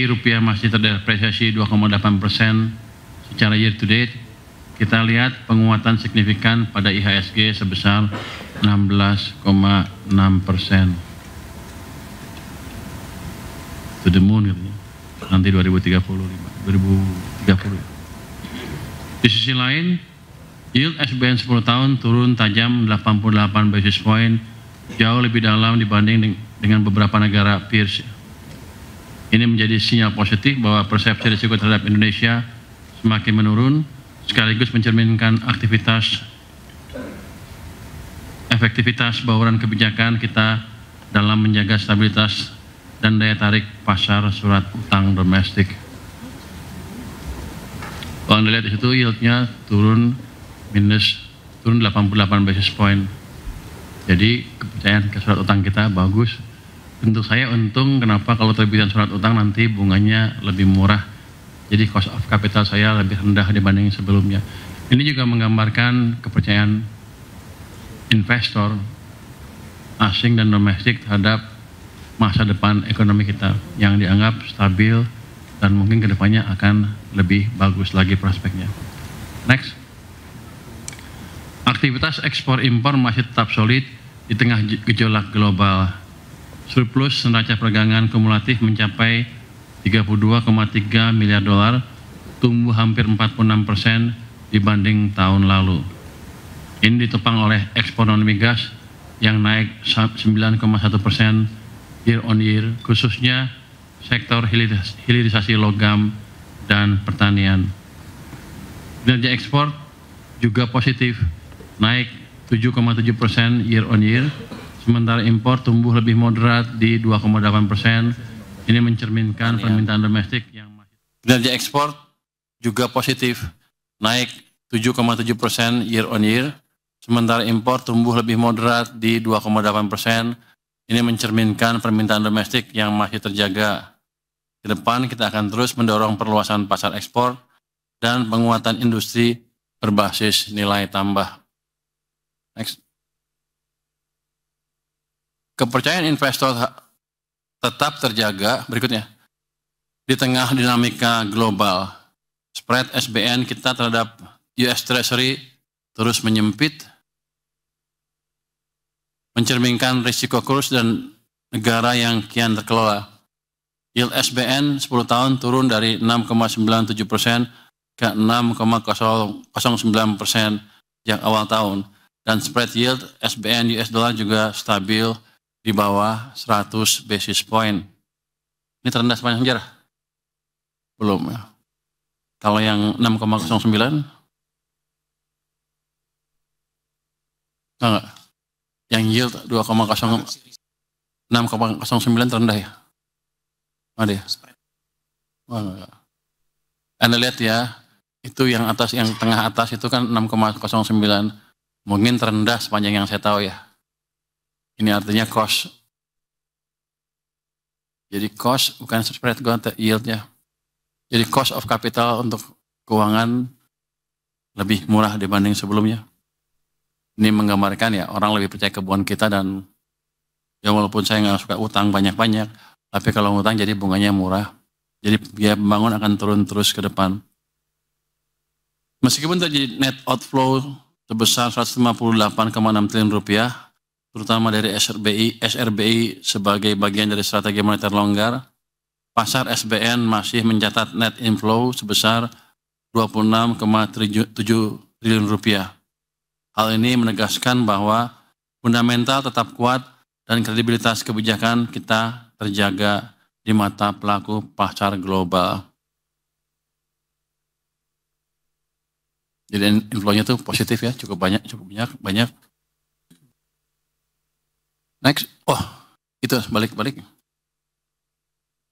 rupiah masih terdepresiasi 2,8% secara year to date. Kita lihat penguatan signifikan pada IHSG sebesar 16,6%. To the moon gitu. Nanti 2030. Di sisi lain, yield SBN 10 tahun turun tajam 88 basis point, jauh lebih dalam dibanding dengan beberapa negara peers. Ini menjadi sinyal positif bahwa persepsi risiko terhadap Indonesia semakin menurun, sekaligus mencerminkan efektivitas bauran kebijakan kita dalam menjaga stabilitas dan daya tarik pasar surat utang domestik. Kalau Anda lihat di situ yieldnya turun 88 basis point. Jadi kepercayaan ke surat utang kita bagus. Untuk saya untung, kenapa kalau terbitan surat utang nanti bunganya lebih murah. Jadi cost of capital saya lebih rendah dibanding sebelumnya. Ini juga menggambarkan kepercayaan investor asing dan domestik terhadap masa depan ekonomi kita yang dianggap stabil dan mungkin kedepannya akan lebih bagus lagi prospeknya. Next. Aktivitas ekspor impor masih tetap solid di tengah gejolak global. Surplus neraca perdagangan kumulatif mencapai 32,3 miliar dolar, tumbuh hampir 46% dibanding tahun lalu. Ini ditopang oleh ekspor non-migas yang naik 9,1% year on year, khususnya sektor hilirisasi logam dan pertanian. Kinerja ekspor juga positif, naik 7,7% year on year, sementara impor tumbuh lebih moderat di 2,8%. Ini mencerminkan permintaan domestik yang masih. Kinerja ekspor juga positif, naik 7,7% year on year, sementara impor tumbuh lebih moderat di 2,8%. Ini mencerminkan permintaan domestik yang masih terjaga. Ke depan kita akan terus mendorong perluasan pasar ekspor dan penguatan industri berbasis nilai tambah. Next. Kepercayaan investor tetap terjaga. Berikutnya, di tengah dinamika global, spread SBN kita terhadap US Treasury terus menyempit, mencerminkan risiko kurs dan negara yang kian terkelola. Yield SBN 10 tahun turun dari 6,97% ke 6,09% yang awal tahun. Dan spread yield SBN US dollar juga stabil di bawah 100 basis point. Ini terendah sepanjang sejarah? Belum ya. Kalau yang 6,09? Enggak. Yang yield 6,09 terendah ya? Ada ya? Enggak. Anda lihat ya, itu yang atas, yang tengah atas itu kan 6,09. Mungkin terendah sepanjang yang saya tahu ya. Ini artinya cost. Jadi cost bukan spread yieldnya. Jadi cost of capital untuk keuangan lebih murah dibanding sebelumnya. Ini menggambarkan ya orang lebih percaya keuangan kita, dan ya walaupun saya nggak suka utang banyak-banyak, tapi kalau utang jadi bunganya murah. Jadi biaya pembangun akan turun terus ke depan. Meskipun terjadi net outflow sebesar 158,6 triliun rupiah, terutama dari SRBI sebagai bagian dari strategi moneter longgar, pasar SBN masih mencatat net inflow sebesar 26,7 triliun rupiah. Hal ini menegaskan bahwa fundamental tetap kuat dan kredibilitas kebijakan kita terjaga di mata pelaku pasar global. Jadi inflow-nya itu positif ya, cukup banyak. Next, itu balik.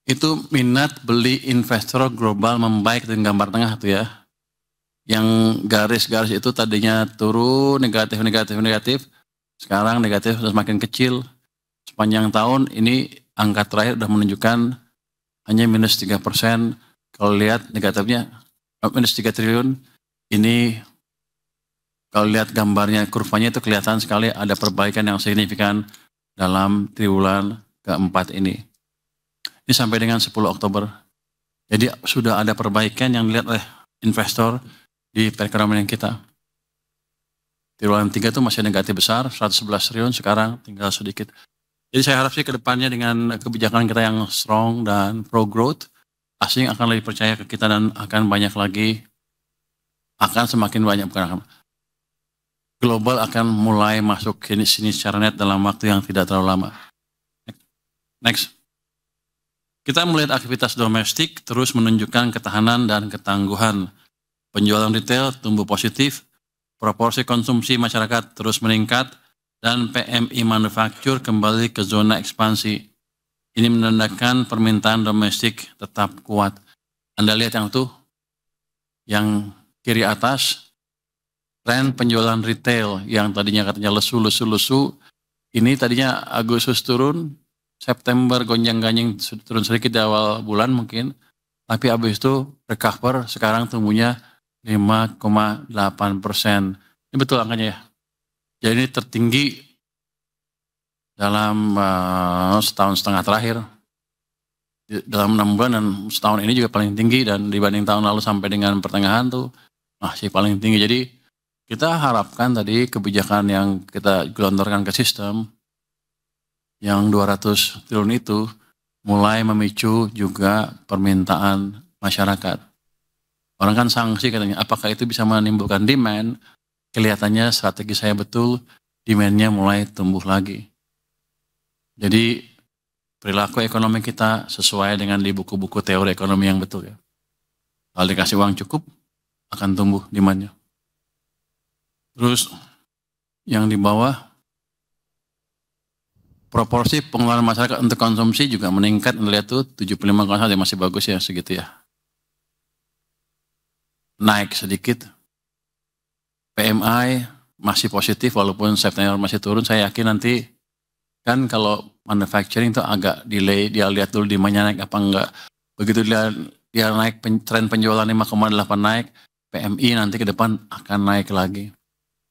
Itu minat beli investor global membaik dengan gambar tengah tuh ya. Yang garis-garis itu tadinya turun negatif. Sekarang negatif sudah semakin kecil. Sepanjang tahun ini angka terakhir sudah menunjukkan hanya minus 3%. Kalau lihat negatifnya minus 3 triliun. Ini kalau lihat gambarnya, kurvanya itu kelihatan sekali ada perbaikan yang signifikan dalam triwulan keempat ini. Ini sampai dengan 10 Oktober Jadi sudah ada perbaikan yang dilihat oleh investor di perekonomian kita. Triwulan 3 itu masih negatif besar, 111 triliun, sekarang tinggal sedikit. Jadi saya harap sih ke depannya dengan kebijakan kita yang strong dan pro growth, asing akan lebih percaya ke kita dan akan banyak lagi, akan semakin banyak, bukan akan, global akan mulai masuk ke sini secara net dalam waktu yang tidak terlalu lama. Next. Kita melihat aktivitas domestik terus menunjukkan ketahanan dan ketangguhan. Penjualan retail tumbuh positif, proporsi konsumsi masyarakat terus meningkat, dan PMI manufaktur kembali ke zona ekspansi. Ini menandakan permintaan domestik tetap kuat. Anda lihat yang tuh, yang kiri atas, tren penjualan retail yang tadinya katanya lesu, ini tadinya Agustus turun, September gonjang-ganjing turun sedikit di awal bulan mungkin, tapi habis itu recover, sekarang tumbuhnya 5,8%. Ini betul angkanya ya. Jadi ini tertinggi dalam setahun setengah terakhir. Dalam 6 bulan dan setahun ini juga paling tinggi, dan dibanding tahun lalu sampai dengan pertengahan tuh masih paling tinggi. Jadi kita harapkan tadi kebijakan yang kita gelontorkan ke sistem yang 200 triliun itu mulai memicu juga permintaan masyarakat. Orang kan sanksi katanya, apakah itu bisa menimbulkan demand? Kelihatannya strategi saya betul, demand-nya mulai tumbuh lagi. Jadi perilaku ekonomi kita sesuai dengan di buku-buku teori ekonomi yang betul ya. Kalau dikasih uang cukup, akan tumbuh demand-nya. Terus yang di bawah, proporsi pengeluaran masyarakat untuk konsumsi juga meningkat. Lihat tuh 75,1, masih bagus ya segitu ya. Naik sedikit. PMI masih positif walaupun September masih turun. Saya yakin nanti kan kalau manufacturing itu agak delay, dia lihat dulu demand-nya naik apa enggak. Begitu dia naik, tren penjualan 5,8 naik, PMI nanti ke depan akan naik lagi.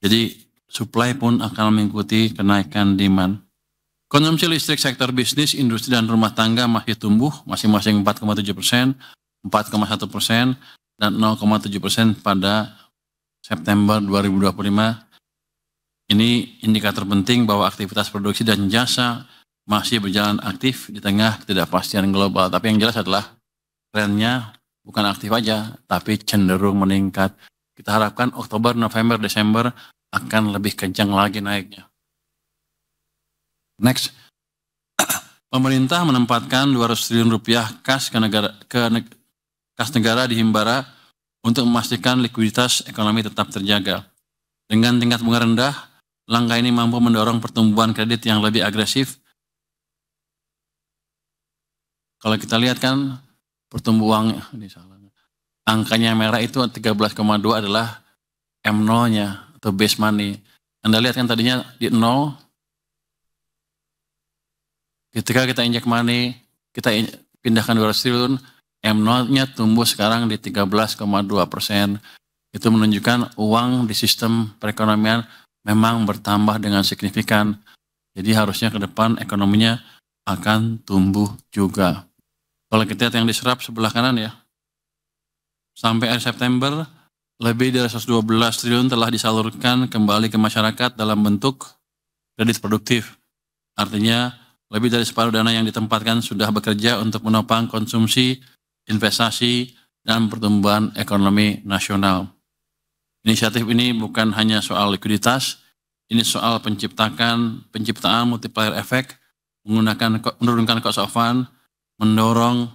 Jadi supply pun akan mengikuti kenaikan demand. Konsumsi listrik sektor bisnis, industri, dan rumah tangga masih tumbuh, masing-masing 4,7%, 4,1%, dan 0,7% pada September 2025. Ini indikator penting bahwa aktivitas produksi dan jasa masih berjalan aktif di tengah ketidakpastian global. Tapi yang jelas adalah trennya bukan aktif aja, tapi cenderung meningkat. Kita harapkan Oktober, November, Desember akan lebih kencang lagi naiknya. Next, pemerintah menempatkan 200 triliun rupiah kas negara di Himbara untuk memastikan likuiditas ekonomi tetap terjaga. Dengan tingkat bunga rendah, langkah ini mampu mendorong pertumbuhan kredit yang lebih agresif. Kalau kita lihat kan pertumbuhan ini salah. Angkanya merah itu 13,2 adalah M0-nya atau base money. Anda lihat kan tadinya di 0. Ketika kita injek money, kita pindahkan 200 triliun, M0-nya tumbuh sekarang di 13,2%. Itu menunjukkan uang di sistem perekonomian memang bertambah dengan signifikan. Jadi harusnya ke depan ekonominya akan tumbuh juga. Kalau kita lihat yang diserap sebelah kanan ya, sampai akhir September, lebih dari 112 triliun telah disalurkan kembali ke masyarakat dalam bentuk kredit produktif. Artinya, lebih dari separuh dana yang ditempatkan sudah bekerja untuk menopang konsumsi, investasi, dan pertumbuhan ekonomi nasional. Inisiatif ini bukan hanya soal likuiditas, ini soal penciptaan multiplier effect, menurunkan cost of fund, mendorong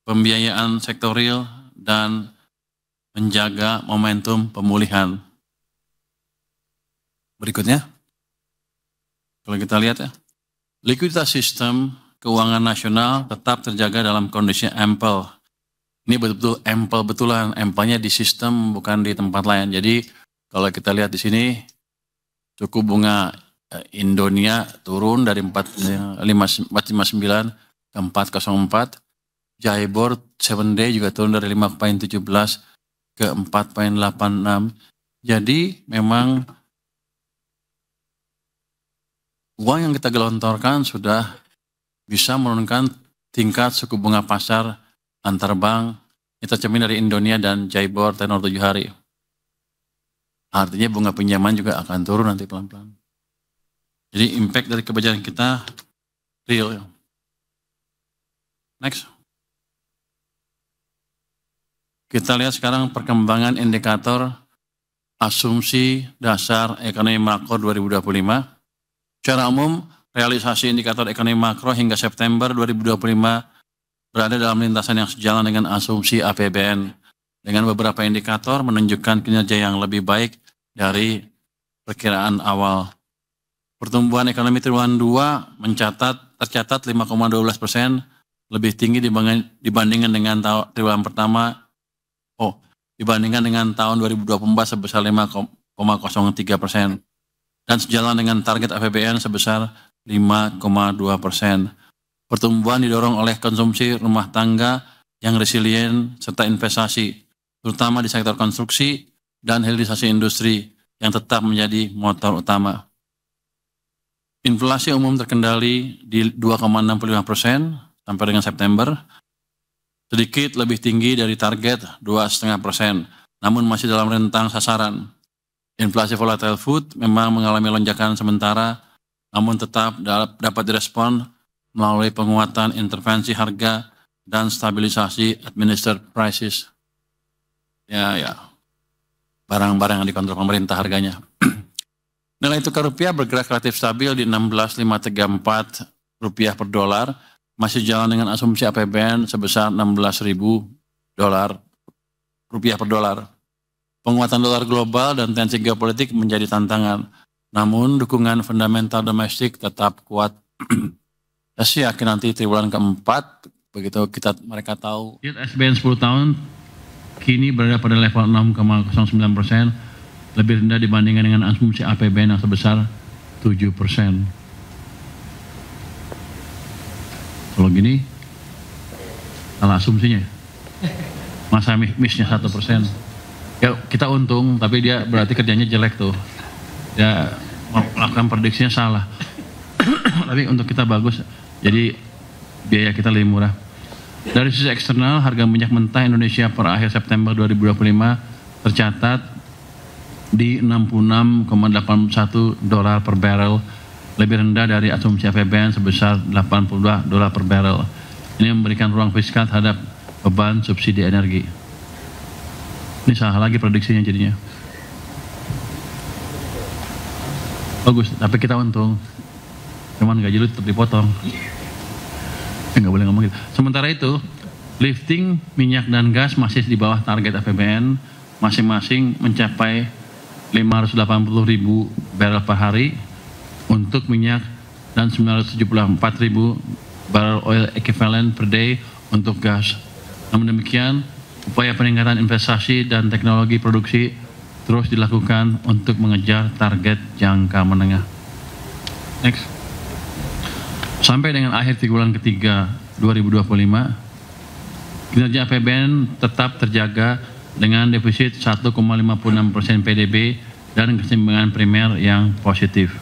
pembiayaan sektorial, dan menjaga momentum pemulihan. Berikutnya, kalau kita lihat ya, likuiditas sistem keuangan nasional tetap terjaga dalam kondisi ample. Ini betul-betul ample betulan, ample-nya di sistem bukan di tempat lain. Jadi kalau kita lihat di sini, suku bunga Indonesia turun dari 459 ke 404, JIBOR 7-day juga turun dari 5,17 ke 4,86. Jadi memang uang yang kita gelontorkan sudah bisa menurunkan tingkat suku bunga pasar antar bank, itu cermin dari Indonesia dan JIBOR tenor 7 hari. Artinya bunga pinjaman juga akan turun nanti pelan-pelan. Jadi impact dari kebijakan kita real. Next. Kita lihat sekarang perkembangan indikator asumsi dasar ekonomi makro 2025. Secara umum, realisasi indikator ekonomi makro hingga September 2025 berada dalam lintasan yang sejalan dengan asumsi APBN, dengan beberapa indikator menunjukkan kinerja yang lebih baik dari perkiraan awal. Pertumbuhan ekonomi triwulan 2 tercatat 5,12%, lebih tinggi dibandingkan dengan triwulan pertama. Dibandingkan dengan tahun 2024 sebesar 5,03%. Dan sejalan dengan target APBN sebesar 5,2%. Pertumbuhan didorong oleh konsumsi rumah tangga yang resilient serta investasi, terutama di sektor konstruksi dan hilirisasi industri yang tetap menjadi motor utama. Inflasi umum terkendali di 2,65% sampai dengan September, sedikit lebih tinggi dari target 2,5%, namun masih dalam rentang sasaran. Inflasi volatile food memang mengalami lonjakan sementara, namun tetap dapat direspon melalui penguatan intervensi harga dan stabilisasi administered prices. Barang-barang yang dikontrol pemerintah harganya. Nilai tukar rupiah bergerak relatif stabil di 16.534 rupiah per dolar, masih jalan dengan asumsi APBN sebesar 16.000 rupiah per dolar. Penguatan dolar global dan tensi geopolitik menjadi tantangan, namun dukungan fundamental domestik tetap kuat. Saya yakin nanti triwulan keempat, begitu mereka tahu. SBN 10 tahun kini berada pada level 6,09%, lebih rendah dibandingkan dengan asumsi APBN yang sebesar 7%. Kalau gini, salah asumsinya. Masa miss-nya 1%. Ya, kita untung, tapi dia berarti kerjanya jelek tuh. Dia melakukan prediksinya salah. Tapi untuk kita bagus, jadi biaya kita lebih murah. Dari sisi eksternal, harga minyak mentah Indonesia per akhir September 2025 tercatat di 66,81 dolar per barrel, lebih rendah dari asumsi APBN sebesar 82 dolar per barrel. Ini memberikan ruang fiskal terhadap beban subsidi energi. Ini salah lagi prediksinya jadinya. Bagus, tapi kita untung. Cuman gaji lu tetap dipotong. Nggak boleh ngomong gitu. Sementara itu, lifting minyak dan gas masih di bawah target APBN, masing-masing mencapai 580.000 barrel per hari untuk minyak dan 974.000 barrel oil equivalent per day untuk gas. Namun demikian, upaya peningkatan investasi dan teknologi produksi terus dilakukan untuk mengejar target jangka menengah. Next. Sampai dengan akhir triwulan ketiga 2025, kinerja APBN tetap terjaga dengan defisit 1,56% PDB dan keseimbangan primer yang positif.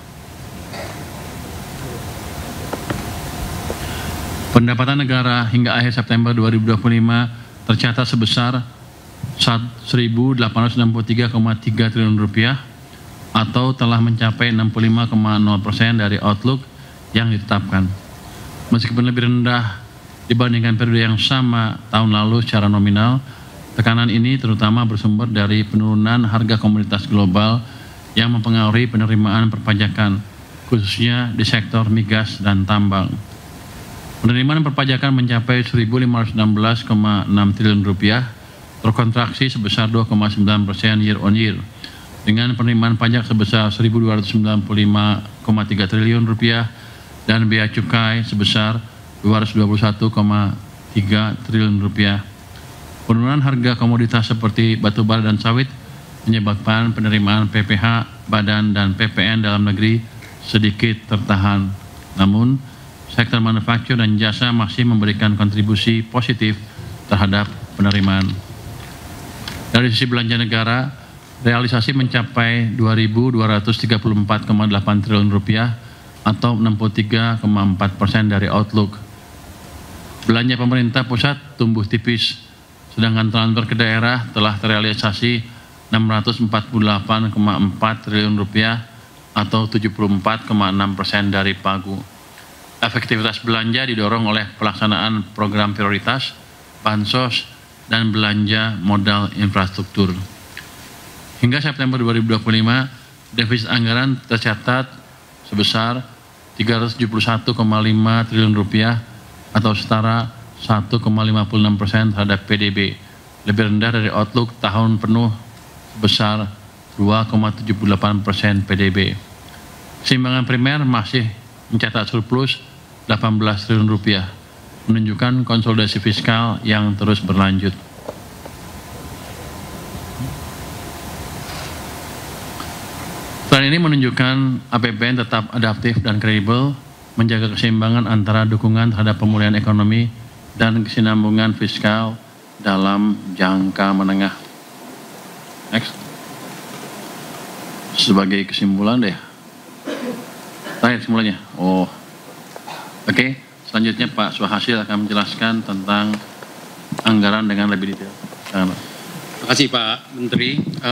Pendapatan negara hingga akhir September 2025 tercatat sebesar 1.863,3 triliun rupiah atau telah mencapai 65,0% dari outlook yang ditetapkan. Meskipun lebih rendah dibandingkan periode yang sama tahun lalu secara nominal, tekanan ini terutama bersumber dari penurunan harga komoditas global yang mempengaruhi penerimaan perpajakan, khususnya di sektor migas dan tambang. Penerimaan perpajakan mencapai 1.516,6 triliun rupiah, terkontraksi sebesar 2,9% year on year, dengan penerimaan pajak sebesar 1.295,3 triliun rupiah dan bea cukai sebesar 221,3 triliun rupiah. Penurunan harga komoditas seperti batubara dan sawit menyebabkan penerimaan PPH, badan dan PPN dalam negeri sedikit tertahan. Namun, sektor manufaktur dan jasa masih memberikan kontribusi positif terhadap penerimaan. Dari sisi belanja negara, realisasi mencapai 2.234,8 triliun rupiah atau 63,4% dari outlook. Belanja pemerintah pusat tumbuh tipis, sedangkan transfer ke daerah telah terrealisasi 648,4 triliun rupiah atau 74,6% dari pagu. Efektivitas belanja didorong oleh pelaksanaan program prioritas, bansos, dan belanja modal infrastruktur. Hingga September 2025, defisit anggaran tercatat sebesar 371,5 triliun rupiah atau setara 1,56% terhadap PDB, lebih rendah dari outlook tahun penuh sebesar 2,78% PDB. Keseimbangan primer masih mencatat surplus 18 triliun rupiah, menunjukkan konsolidasi fiskal yang terus berlanjut. Tren ini menunjukkan APBN tetap adaptif dan kredibel, menjaga keseimbangan antara dukungan terhadap pemulihan ekonomi dan kesinambungan fiskal dalam jangka menengah. Next. Sebagai kesimpulan deh. Terakhir kesimpulannya. Oke. Selanjutnya Pak Suhasil akan menjelaskan tentang anggaran dengan lebih detail. Terima kasih Pak Menteri.